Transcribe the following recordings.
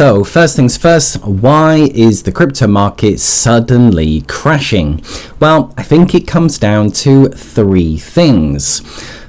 So first things first, why is the crypto market suddenly crashing? Well, I think it comes down to three things.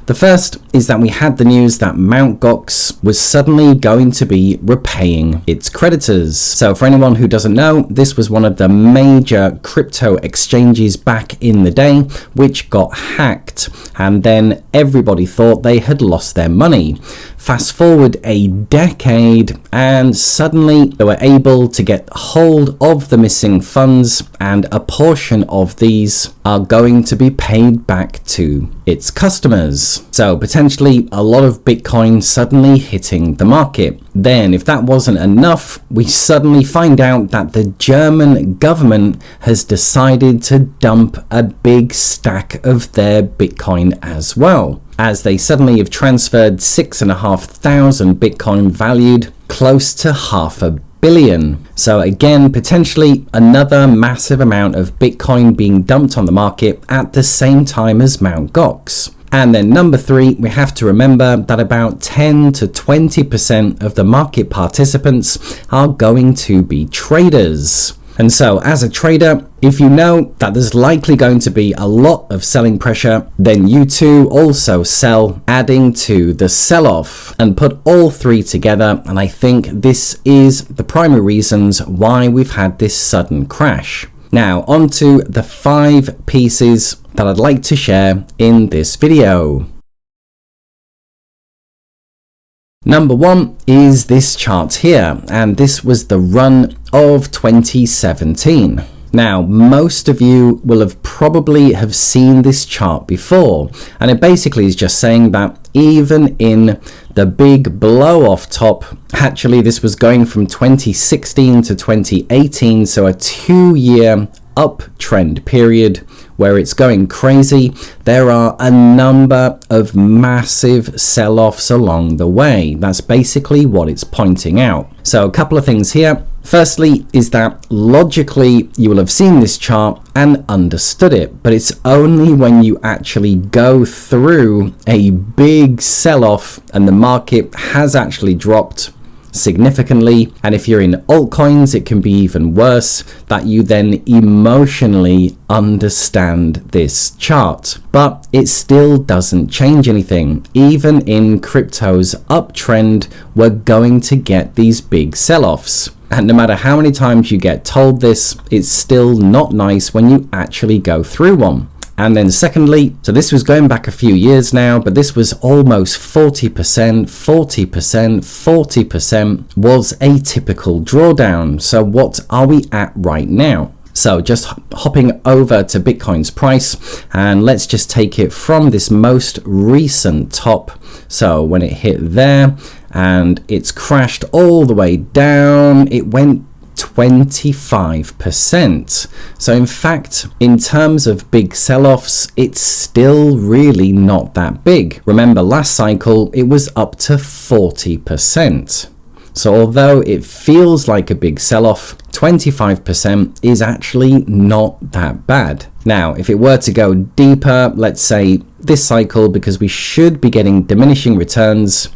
The first is that we had the news that Mt. Gox was suddenly going to be repaying its creditors. So for anyone who doesn't know, this was one of the major crypto exchanges back in the day, which got hacked. And then everybody thought they had lost their money. Fast forward a decade and suddenly they were able to get hold of the missing funds, and a portion of these are going to be paid back to its customers. So potentially a lot of Bitcoin suddenly hitting the market. Then if that wasn't enough, we suddenly find out that the German government has decided to dump a big stack of their Bitcoin as well, as they suddenly have transferred 6,500 Bitcoin valued close to $500 million. So again, potentially another massive amount of Bitcoin being dumped on the market at the same time as Mt. Gox. And then number three, we have to remember that about 10 to 20% of the market participants are going to be traders. And so as a trader, if you know that there's likely going to be a lot of selling pressure, then you too also sell, adding to the sell-off, and put all three together. And I think this is the primary reasons why we've had this sudden crash. Now on to the 5 pieces that I'd like to share in this video. Number one is this chart here, and this was the run of 2017. Now, most of you will have probably have seen this chart before, and it basically is just saying that even in the big blow off top, actually this was going from 2016 to 2018, so a 2-year uptrend period where it's going crazy. There are a number of massive sell-offs along the way. That's basically what it's pointing out. So a couple of things here. Firstly is that logically you will have seen this chart and understood it, but it's only when you actually go through a big sell-off and the market has actually dropped significantly, and if you're in altcoins it can be even worse, that you then emotionally understand this chart. But it still doesn't change anything. Even in crypto's uptrend, we're going to get these big sell-offs. And no matter how many times you get told this, it's still not nice when you actually go through one. And then secondly, so this was going back a few years now, but this was almost 40%, 40%, 40% was a typical drawdown. So what are we at right now? So just hopping over to Bitcoin's price, and let's just take it from this most recent top. So when it hit there and it's crashed all the way down, it went 25%. So in fact, in terms of big sell-offs, it's still really not that big. Remember last cycle, it was up to 40%. So although it feels like a big sell-off, 25% is actually not that bad. Now, if it were to go deeper, let's say this cycle, because we should be getting diminishing returns,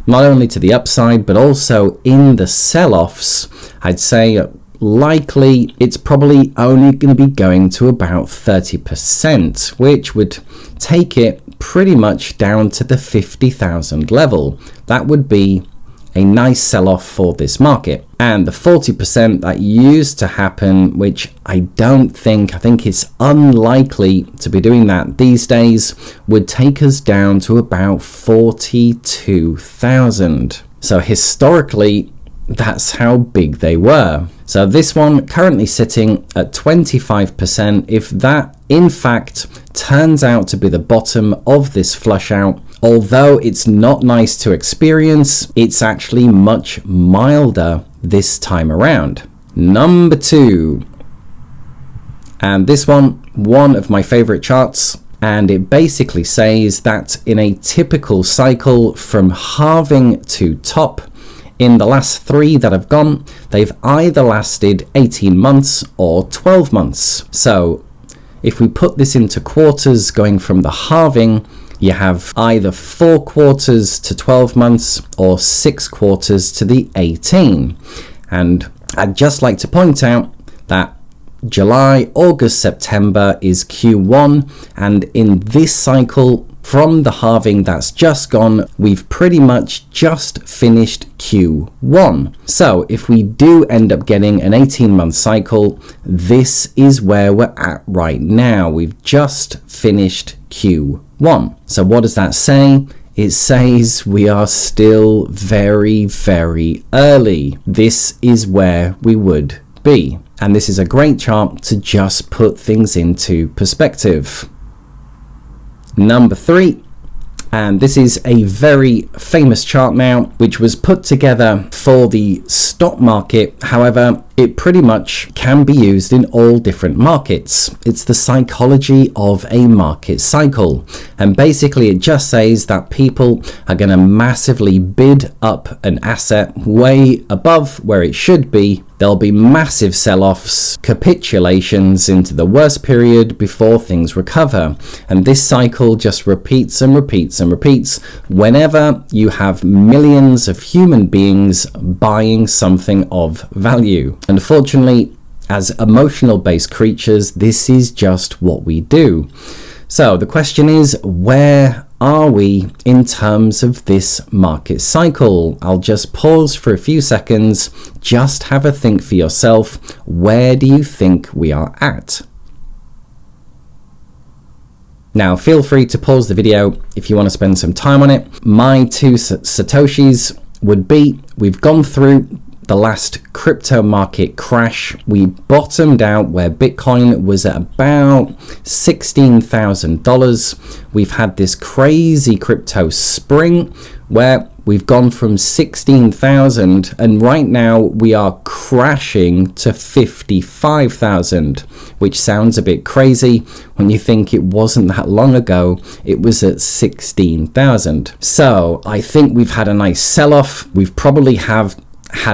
not only to the upside, but also in the sell-offs, I'd say likely it's probably only going to be going to about 30%, which would take it pretty much down to the 50,000 level. That would be a nice sell-off for this market. And the 40% that used to happen, which I think it's unlikely to be doing that these days, would take us down to about 42,000. So historically, that's how big they were. So this one currently sitting at 25%. If that in fact turns out to be the bottom of this flush out, although it's not nice to experience, it's actually much milder this time around. Number 2, and this one of my favorite charts, and it basically says that in a typical cycle from halving to top, in the last 3 that have gone, they've either lasted 18 months or 12 months. So if we put this into quarters, going from the halving, you have either 4 quarters to 12 months or 6 quarters to the 18. And I'd just like to point out that July, August, September is Q1, and in this cycle, from the halving that's just gone, we've pretty much just finished Q1. So if we do end up getting an 18-month cycle, this is where we're at right now. We've just finished Q1. So what does that say? It says we are still very, very early. This is where we would be. And this is a great chart to just put things into perspective. Number 3, and this is a very famous chart now, which was put together for the stock market. However, it pretty much can be used in all different markets. It's the psychology of a market cycle. And basically it just says that people are going to massively bid up an asset way above where it should be. There'll be massive sell-offs, capitulations into the worst period before things recover. And this cycle just repeats and repeats and repeats whenever you have millions of human beings buying something of value. Unfortunately, as emotional-based creatures, this is just what we do. So the question is, where are we in terms of this market cycle? I'll just pause for a few seconds. Just have a think for yourself. Where do you think we are at? Now, feel free to pause the video if you want to spend some time on it. My 2 satoshis would be, we've gone through the last crypto market crash. We bottomed out where Bitcoin was at about $16,000. We've had this crazy crypto spring where we've gone from 16,000 and right now we are crashing to 55,000, which sounds a bit crazy when you think it wasn't that long ago. It was at 16,000. So I think we've had a nice sell-off. We've probably had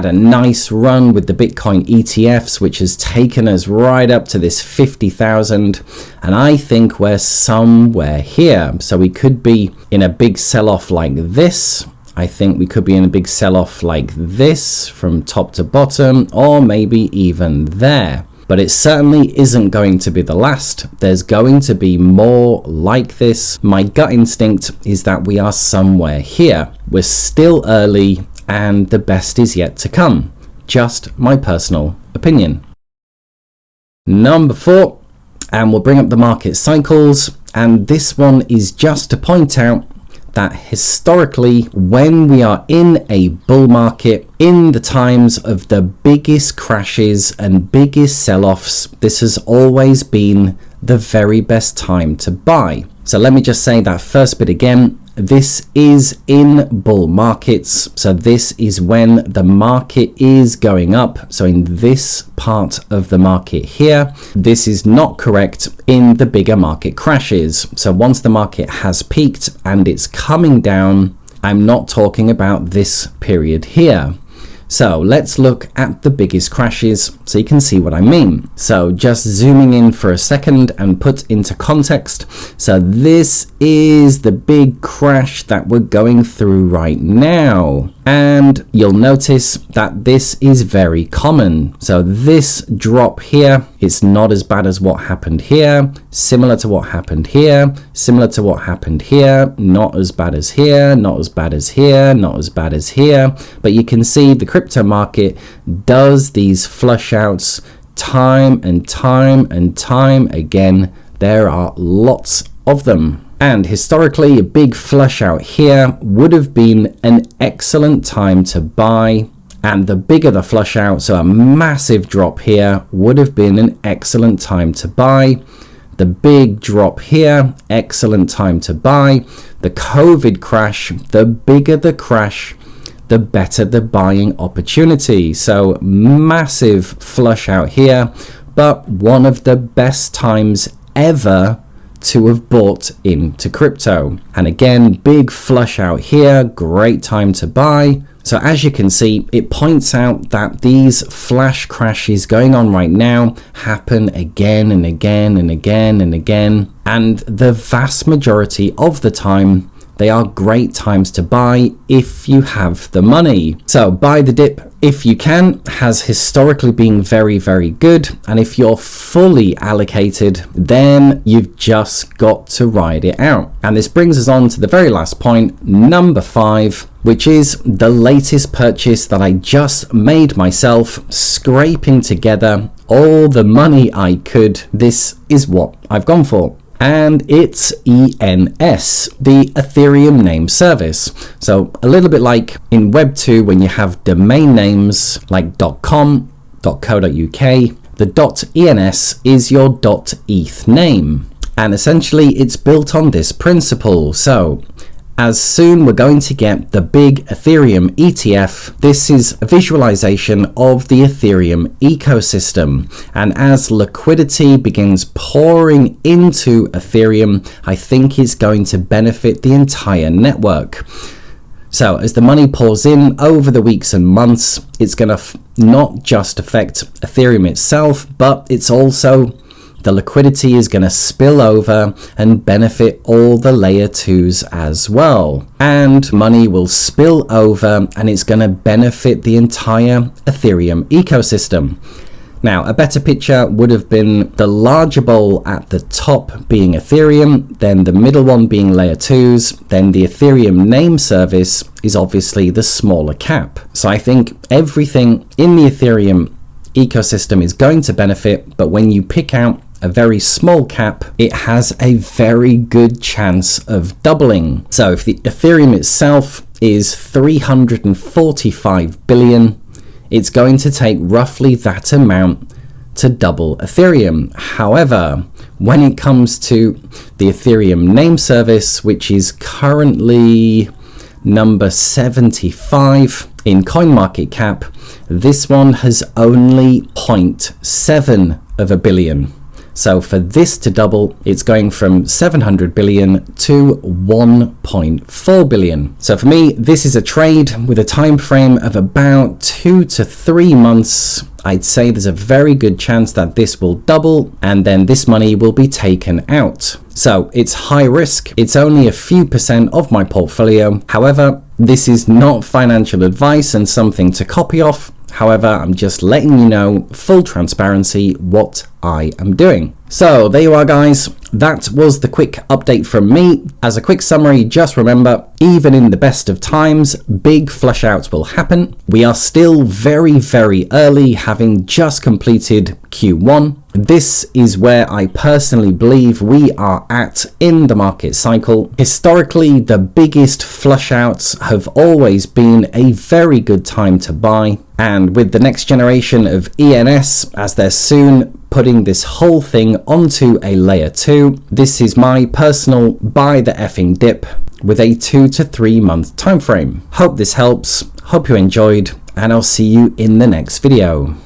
a nice run with the Bitcoin ETFs, which has taken us right up to this 50,000, and I think we're somewhere here. So we could be in a big sell-off like this. I think we could be in a big sell-off like this from top to bottom, or maybe even there. But it certainly isn't going to be the last. There's going to be more like this. My gut instinct is that we are somewhere here. We're still early, and the best is yet to come. Just my personal opinion. Number 4, and we'll bring up the market cycles, and this one is just to point out that historically, when we are in a bull market, in the times of the biggest crashes and biggest sell-offs, this has always been the very best time to buy. So let me just say that first bit again. This is in bull markets, so this is when the market is going up. So in this part of the market here, this is not correct in the bigger market crashes. So once the market has peaked and it's coming down, I'm not talking about this period here. So let's look at the biggest crashes so you can see what I mean. So just zooming in for a second and put into context. So this is the big crash that we're going through right now. And you'll notice that this is very common. So this drop here, it's not as bad as what happened here, similar to what happened here, similar to what happened here, not as bad as here, not as bad as here, not as bad as here. But you can see the crypto market does these flush outs time and time and time again. There are lots of them. And historically, a big flush out here would have been an excellent time to buy. And the bigger the flush out, so a massive drop here, would have been an excellent time to buy. The big drop here, excellent time to buy. The COVID crash, the bigger the crash, the better the buying opportunity. So massive flush out here, but one of the best times ever to have bought into crypto. And again, big flush out here, great time to buy. So as you can see, it points out that these flash crashes going on right now happen again and again and again and again. And the vast majority of the time, they are great times to buy if you have the money. So buy the dip if you can, has historically been very, very good. And if you're fully allocated, then you've just got to ride it out. And this brings us on to the very last point, number 5, which is the latest purchase that I just made myself, scraping together all the money I could. This is what I've gone for. And it's ENS, the Ethereum name service. So a little bit like in Web 2 when you have domain names like .com, .co.uk, the .ens is your .eth name. And essentially it's built on this principle. So as soon we're going to get the big Ethereum ETF. This is a visualization of the Ethereum ecosystem. And as liquidity begins pouring into Ethereum, I think it's going to benefit the entire network. So as the money pours in over the weeks and months, it's going to not just affect Ethereum itself, but it's also the liquidity is going to spill over and benefit all the layer 2s as well. And money will spill over and it's going to benefit the entire Ethereum ecosystem. Now, a better picture would have been the larger bowl at the top being Ethereum, then the middle one being layer 2s, then the Ethereum name service is obviously the smaller cap. So I think everything in the Ethereum ecosystem is going to benefit, but when you pick out a very small cap, it has a very good chance of doubling. So if the Ethereum itself is 345 billion, it's going to take roughly that amount to double Ethereum. However, when it comes to the Ethereum name service, which is currently number 75 in CoinMarketCap, this one has only 0.7 of a billion. So for this to double, it's going from 700 billion to 1.4 billion. So for me, this is a trade with a time frame of about 2 to 3 months. I'd say there's a very good chance that this will double and then this money will be taken out. So it's high risk. It's only a few percent of my portfolio. However, this is not financial advice and something to copy off. However, I'm just letting you know, full transparency, what I am doing. So there you are, guys. That was the quick update from me. As a quick summary, just remember, even in the best of times, big flush outs will happen. We are still very, very early, having just completed Q1. This is where I personally believe we are at in the market cycle. Historically, the biggest flush outs have always been a very good time to buy. And with the next generation of ENS, as they're soon putting this whole thing onto a layer 2, this is my personal buy the effing dip with a 2 to 3 month time frame. Hope this helps, hope you enjoyed, and I'll see you in the next video.